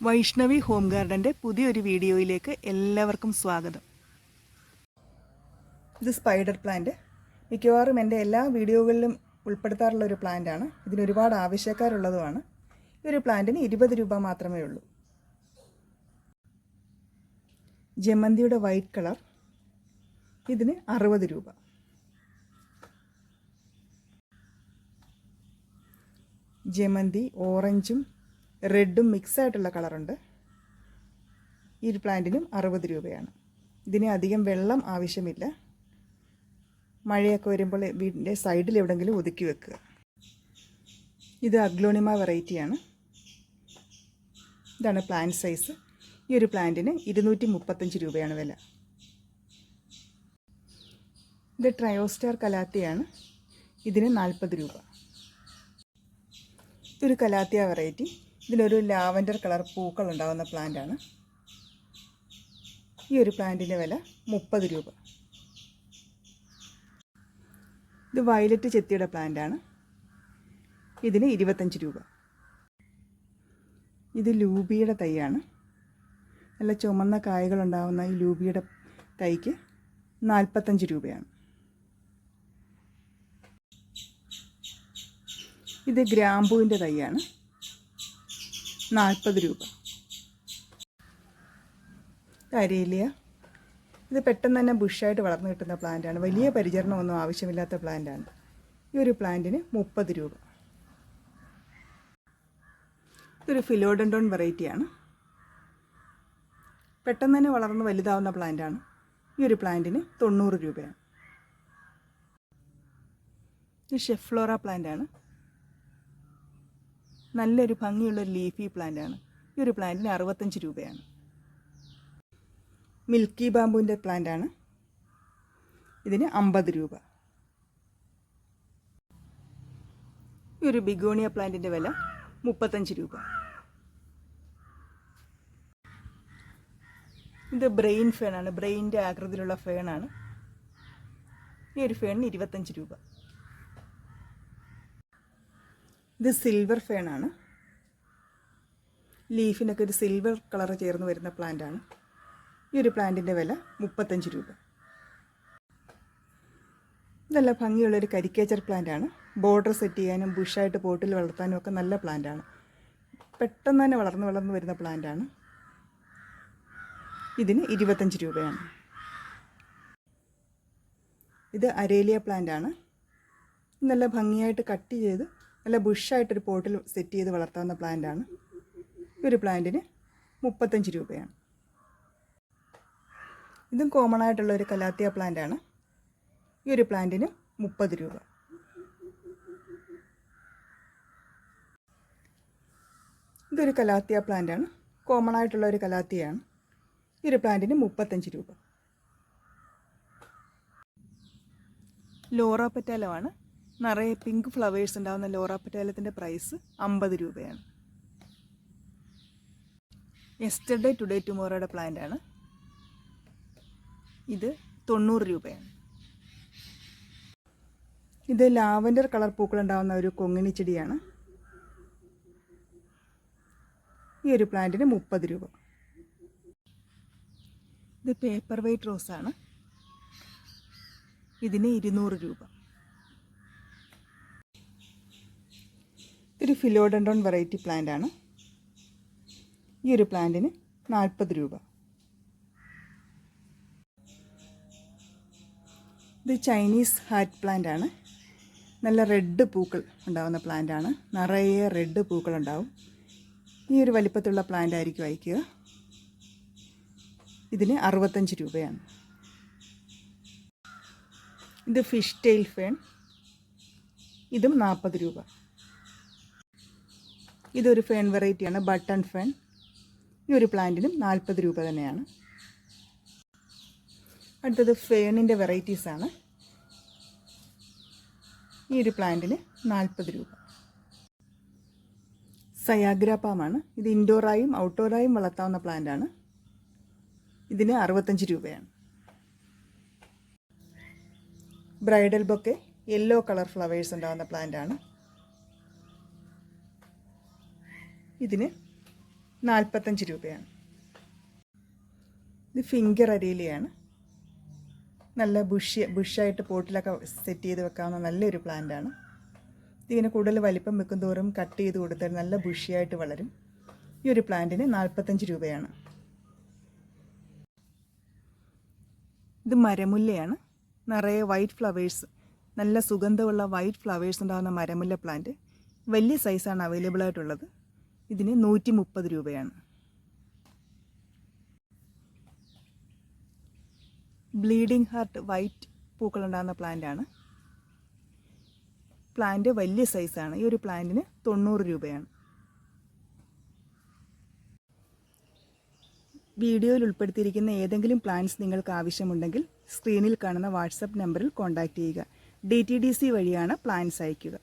Vaishnavi home ഗാർഡൻ്റെ പുതിയൊരു വീഡിയോയിലേക്ക് എല്ലാവർക്കും സ്വാഗതം. ഇത് സ്പൈഡർ പ്ലാന്റ്. മിക്കവാറും എൻ്റെ എല്ലാ വീഡിയോകളിലും ഉൾപ്പെടുത്താറുള്ള ഒരു പ്ലാന്റാണ്. ഇതിന് ഒരുപാട് ആവശ്യക്കാരുള്ളതുമാണ്. ഈ ഒരു പ്ലാന്റിന് 20 രൂപ മാത്രമേ ഉള്ളൂ. ജമന്തിയുടെ വൈറ്റ് കളർ, ഇതിന് 60 രൂപ. ജമന്തി ഓറഞ്ചും റെഡും മിക്സായിട്ടുള്ള കളറുണ്ട്. ഈ ഒരു പ്ലാന്റിനും 60 രൂപയാണ്. ഇതിന് അധികം വെള്ളം ആവശ്യമില്ല. മഴയൊക്കെ വരുമ്പോൾ വീടിൻ്റെ സൈഡിൽ എവിടെയെങ്കിലും ഒതുക്കി വെക്കുക. ഇത് അഗ്ലോണിമ വെറൈറ്റിയാണ്. ഇതാണ് പ്ലാന്റ് സൈസ്. ഈ ഒരു പ്ലാന്റിന് 235 രൂപയാണ് വില. ഇത് ട്രയോസ്റ്റാർ കലാത്തിയാണ്. ഇതിന് 40 രൂപ. ഇതൊരു കലാത്തിയ വെറൈറ്റി. ഇതിലൊരു ലാവൻഡർ കളർ പൂക്കൾ ഉണ്ടാകുന്ന പ്ലാന്റാണ്. ഈ ഒരു പ്ലാന്റിൻ്റെ വില 30 രൂപ. ഇത് വയലറ്റ് ചെത്തിയുടെ പ്ലാന്റാണ്. ഇതിന് 25 രൂപ. ഇത് ലൂബിയുടെ തൈയാണ്. നല്ല ചുമന്ന കായകളുണ്ടാകുന്ന ഈ ലൂബിയുടെ തൈക്ക് 45 രൂപയാണ്. ഇത് ഗ്രാമ്പൂവിൻ്റെ തൈയാണ്. 40 രൂപ. അരേലിയ. ഇത് പെട്ടെന്ന് തന്നെ ബുഷായിട്ട് വളർന്നു കിട്ടുന്ന പ്ലാന്റാണ്. വലിയ പരിചരണമൊന്നും ആവശ്യമില്ലാത്ത പ്ലാന്റാണ്. ഈ ഒരു പ്ലാന്റിന് 30 രൂപ. ഇതൊരു ഫിലോഡൻഡോൺ വെറൈറ്റിയാണ്. പെട്ടെന്ന് തന്നെ വളർന്ന് വലുതാവുന്ന പ്ലാന്റാണ്. ഈ ഒരു പ്ലാന്റിന് 90 രൂപയാണ്. ഇത് ഷെഫ്ലോറ പ്ലാന്റാണ്. നല്ലൊരു ഭംഗിയുള്ളൊരു ലീഫി പ്ലാന്റാണ്. ഈ ഒരു പ്ലാന്റിന് 65 രൂപയാണ്. മിൽക്കി ബാമ്പുവിൻ്റെ പ്ലാന്റാണ്. ഇതിന് 50 രൂപ. ഈ ഒരു ബിഗോണിയ പ്ലാന്റിൻ്റെ വില 35 രൂപ. ഇത് ബ്രെയിൻ ഫേണാണ്. ബ്രെയിൻ്റെ ആകൃതിയിലുള്ള ഫേണാണ്. ഈ ഒരു ഫേണിന് 25 രൂപ. ഇത് സിൽവർ ഫേണാണ്. ലീഫിനൊക്കെ ഒരു സിൽവർ കളർ ചേർന്ന് വരുന്ന പ്ലാന്റാണ്. ഈ ഒരു പ്ലാന്റിൻ്റെ വില 35 രൂപ. നല്ല ഭംഗിയുള്ളൊരു കരിക്കേച്ചർ പ്ലാന്റാണ്. ബോർഡർ സെറ്റ് ചെയ്യാനും ബുഷായിട്ട് പോട്ടിൽ വളർത്താനും ഒക്കെ നല്ല പ്ലാന്റാണ്. പെട്ടെന്ന് തന്നെ വളർന്ന് വരുന്ന പ്ലാന്റാണ്. ഇതിന് 25 രൂപയാണ്. ഇത് അരേലിയ പ്ലാന്റാണ്. നല്ല ഭംഗിയായിട്ട് കട്ട് ചെയ്ത് നല്ല ബുഷായിട്ടൊരു പോട്ടിൽ സെറ്റ് ചെയ്ത് വളർത്താവുന്ന പ്ലാന്റാണ്. ഈ ഒരു പ്ലാന്റിന് 35 രൂപയാണ്. ഇതും കോമൺ ആയിട്ടുള്ള ഒരു കലാത്തിയ പ്ലാന്റാണ്. ഈ ഒരു പ്ലാന്റിന് 30 രൂപ. ഇതൊരു കലാത്തിയ പ്ലാന്റാണ്. കോമൺ ആയിട്ടുള്ള ഒരു കലാത്തിയാണ്. ഈ ഒരു പ്ലാന്റിന് 35 രൂപ. ലോറ പെറ്റാലമാണ്. നിറയെ പിങ്ക് ഫ്ലവേഴ്സ് ഉണ്ടാകുന്ന ലോറ പെറ്റാലത്തിൻ്റെ പ്രൈസ് 50 രൂപയാണ്. യെസ്റ്റർഡേ ടുഡേ ടുമോറോയുടെ പ്ലാന്റാണ്. ഇത് 90 രൂപയാണ്. ഇത് ലാവൻഡർ കളർ പൂക്കളുണ്ടാകുന്ന ഒരു കൊങ്ങിണി ചെടിയാണ്. ഈ ഒരു പ്ലാന്റിന് 30 രൂപ. ഇത് പേപ്പർ വെയ്റ്റ് റോസാണ്. ഇതിന് 200 രൂപ. ഇതൊരു ഫിലോഡൻഡോൺ വെറൈറ്റി പ്ലാന്റാണ്. ഈ ഒരു പ്ലാന്റിന് 40 രൂപ. ഇത് ചൈനീസ് ഹാറ്റ് പ്ലാന്റാണ്. നല്ല റെഡ് പൂക്കൾ ഉണ്ടാകുന്ന പ്ലാന്റാണ്. നിറയെ റെഡ് പൂക്കളുണ്ടാവും. ഈ ഒരു വലിപ്പത്തിലുള്ള പ്ലാന്റ് ആയിരിക്കും അയക്കുക. ഇതിന് 65 രൂപയാണ്. ഇത് ഫിഷ് ടെയിൽ ഫേൺ. ഇതും 40 രൂപ. ഇതൊരു ഫേൺ വെറൈറ്റിയാണ്, ബട്ടൺ ഫേൺ. ഈ ഒരു പ്ലാന്റിനും 40 രൂപ തന്നെയാണ്. അടുത്തത് ഫേണിൻ്റെ വെറൈറ്റീസാണ്. ഈ ഒരു പ്ലാന്റിന് 40 രൂപ. സയാഗ്ര പാമാണ്. ഇത് ഇൻഡോറായും ഔട്ട്ഡോറായും വളർത്താവുന്ന പ്ലാന്റാണ്. ഇതിന് 65 രൂപയാണ്. Bridal bouquet yellow colour flowers ഉണ്ടാകുന്ന പ്ലാന്റാണ്. ഇതിന് 65 രൂപ. ഇതിന് 65 രൂപ. Bridal bouquet yellow colour flowers ഉണ്ടാകുന്ന പ്ലാന്റാണ്. ഇതിന് 65 രൂപ. Bridal bouquet yellow colour flowers ഉണ്ടാകുന്ന പ്ലാന്റാണ്. ഇതിന് 65 രൂപ. 45 രൂപയാണ്. ഇത് ഫിംഗർ അരേലിയാണ്. നല്ല ബുഷായിട്ട് പോട്ടിലൊക്കെ സെറ്റ് ചെയ്ത് വെക്കാവുന്ന നല്ലൊരു പ്ലാന്റാണ്. ഇതിങ്ങനെ കൂടുതൽ വലിപ്പം വെക്കും തോറും കട്ട് ചെയ്ത് കൊടുത്താൽ നല്ല ബുഷിയായിട്ട് വളരും. ഈ ഒരു പ്ലാന്റിന് 45 രൂപയാണ്. ഇത് മരമുല്ലയാണ്. നിറയെ വൈറ്റ് ഫ്ലവേഴ്സ്, നല്ല സുഗന്ധമുള്ള വൈറ്റ് ഫ്ലവേഴ്സ് ഉണ്ടാകുന്ന മരമുല്ല പ്ലാന്റ്. വലിയ സൈസാണ് അവൈലബിൾ ആയിട്ടുള്ളത്. ഇതിന് 130 രൂപയാണ്. ബ്ലീഡിംഗ് ഹാർട്ട് വൈറ്റ് പൂക്കളുണ്ടാകുന്ന പ്ലാന്റാണ്. പ്ലാന്റ് വലിയ സൈസാണ്. ഈ ഒരു പ്ലാന്റിന് 90 രൂപയാണ്. വീഡിയോയിൽ ഉൾപ്പെടുത്തിയിരിക്കുന്ന ഏതെങ്കിലും പ്ലാന്റ്സ് നിങ്ങൾക്ക് ആവശ്യമുണ്ടെങ്കിൽ സ്ക്രീനിൽ കാണുന്ന വാട്സപ്പ് നമ്പറിൽ കോൺടാക്റ്റ് ചെയ്യുക. DTDC വഴിയാണ് പ്ലാന്റ്സ് അയയ്ക്കുക.